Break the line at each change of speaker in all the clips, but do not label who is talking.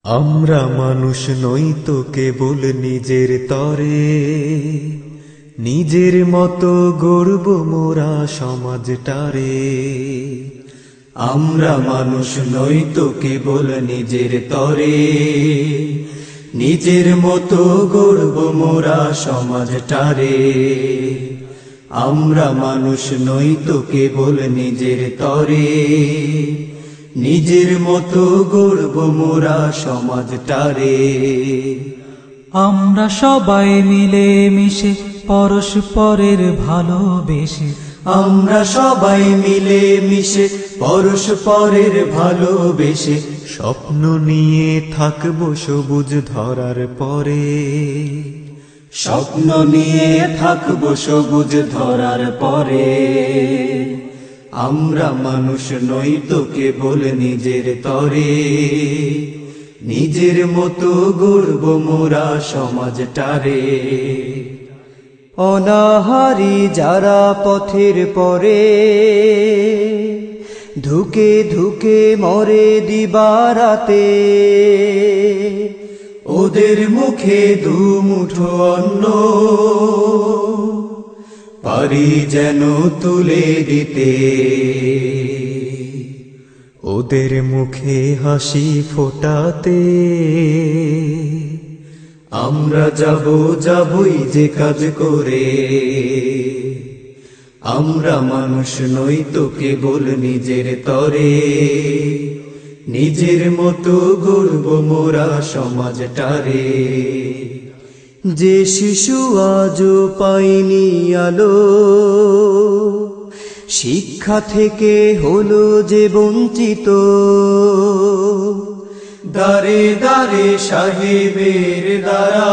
আমরা মানুষ নই তো কেবল নিজের তরে, নিজের মতো গড়ব মোরা সমাজটারে। আমরা মানুষ নই তো কেবল নিজের তরে, নিজের মতো গড়ব মোরা সমাজটারে। আমরা মানুষ নই তো কেবল নিজের তরে, নিজের মতো গড়ব মোরা সমাজটারে।
আমরা সবাই মিলে মিশে পরস্পরের ভালোবেসে,
আমরা সবাই মিলে মিশে পরস্পরের ভালোবেসে, স্বপ্ন নিয়ে থাকবো সবুজ ধরার পরে। স্বপ্ন নিয়ে থাকবো সবুজ ধরার পরে। আমরা মানুষ নই তো কেবল নিজের তরে, নিজের মতো গড়ব মোরা সমাজটারে। অনাহারি যারা পথের পরে, ধুকে ধুকে মরে দিবারাতে, ওদের মুখে দুমুঠো অন্ন পারি যেন তুলে দিতে। ওদের মুখে হাসি ফোটাতে আমরা যাবই যে কাজ করে। আমরা মানুষ নই তো কেবল নিজের তরে, নিজের মতো গড়ব মোরা সমাজটারে। যে শিশু আজও পায়নি আলো, শিক্ষা থেকে হলো যে বঞ্চিত, দারে দারে সাহেবের দ্বারা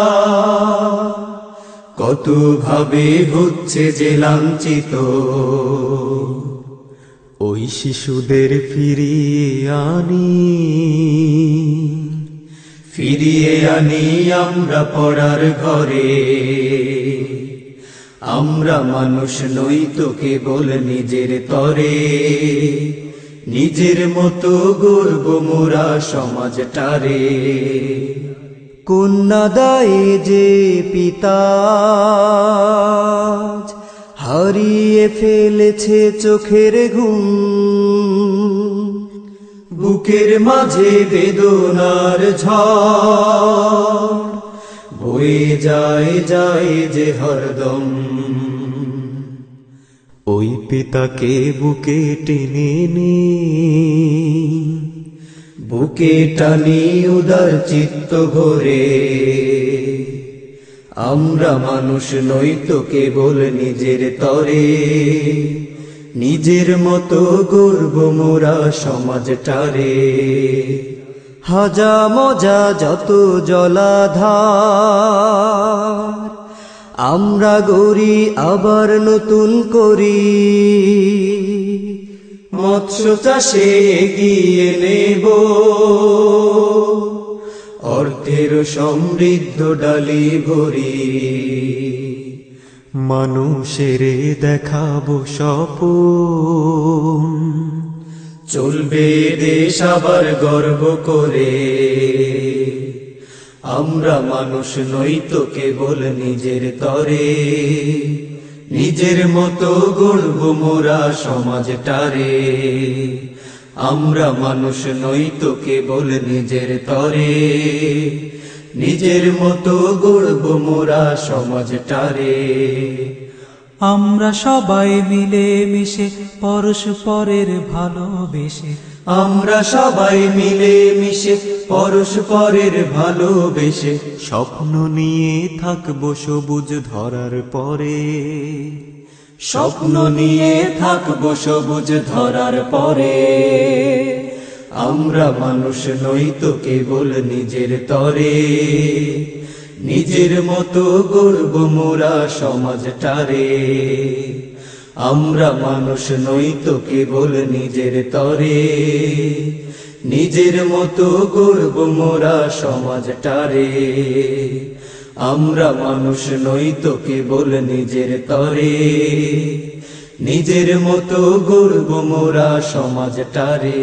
কত ভাবে হচ্ছে যে লাঞ্ছিত। ওই শিশুদের ফিরিয়ে আনি আমরা পড়ার ঘরে। আমরা মানুষ নই তো কেবল নিজের তরে, নিজের মতো গড়ব মোরা সমাজটারে। কন্যাদায়ে যে পিতা হারিয়ে ফেলেছে চোখের ঘুম, বুকের মাঝে বেদনার ঝড় বয়ে যায় যে হরদম। ওই পিতাকে বুকে টেনে নি, বুকে টানি উদার চিত্ত ভরে। আমরা মানুষ নই তো কেবল নিজের তরে, নিজের মতো গড়ব মোরা সমাজটারে। হাজা মজা যত জলাধার আমরা গড়ি আবার নতুন করি। মৎস্য চাষে এগিয়ে নেব, অর্থের সমৃদ্ধ ডালি ভরি। মানুষের দেখাবো স্বপ্ন, চলবে দেশ আবার গর্ব করে। আমরা মানুষ নই তো কেবল নিজের তরে, নিজের মতো গড়ব মোরা সমাজটারে। আমরা মানুষ নই তো কেবল নিজের তরে, নিজের মতো গড়ব মোরা সমাজটারে।
আমরা সবাই মিলে মিশে পরস্পরের ভালোবেসে,
আমরা সবাই মিলে মিশে পরস্পরের ভালোবেসে, স্বপ্ন নিয়ে থাকবো সবুজ ধরার পরে। স্বপ্ন নিয়ে থাকবো সবুজ ধরার পরে। আমরা মানুষ নই তো কেবল নিজের তরে, নিজের মতো গড়ব মোরা সমাজটারে। আমরা মানুষ নই তো কেবল নিজের তরে, নিজের মতো গড়ব মোরা সমাজটারে। আমরা মানুষ নই তো কেবল নিজের তরে, নিজের মতো গড়ব মোরা সমাজটারে।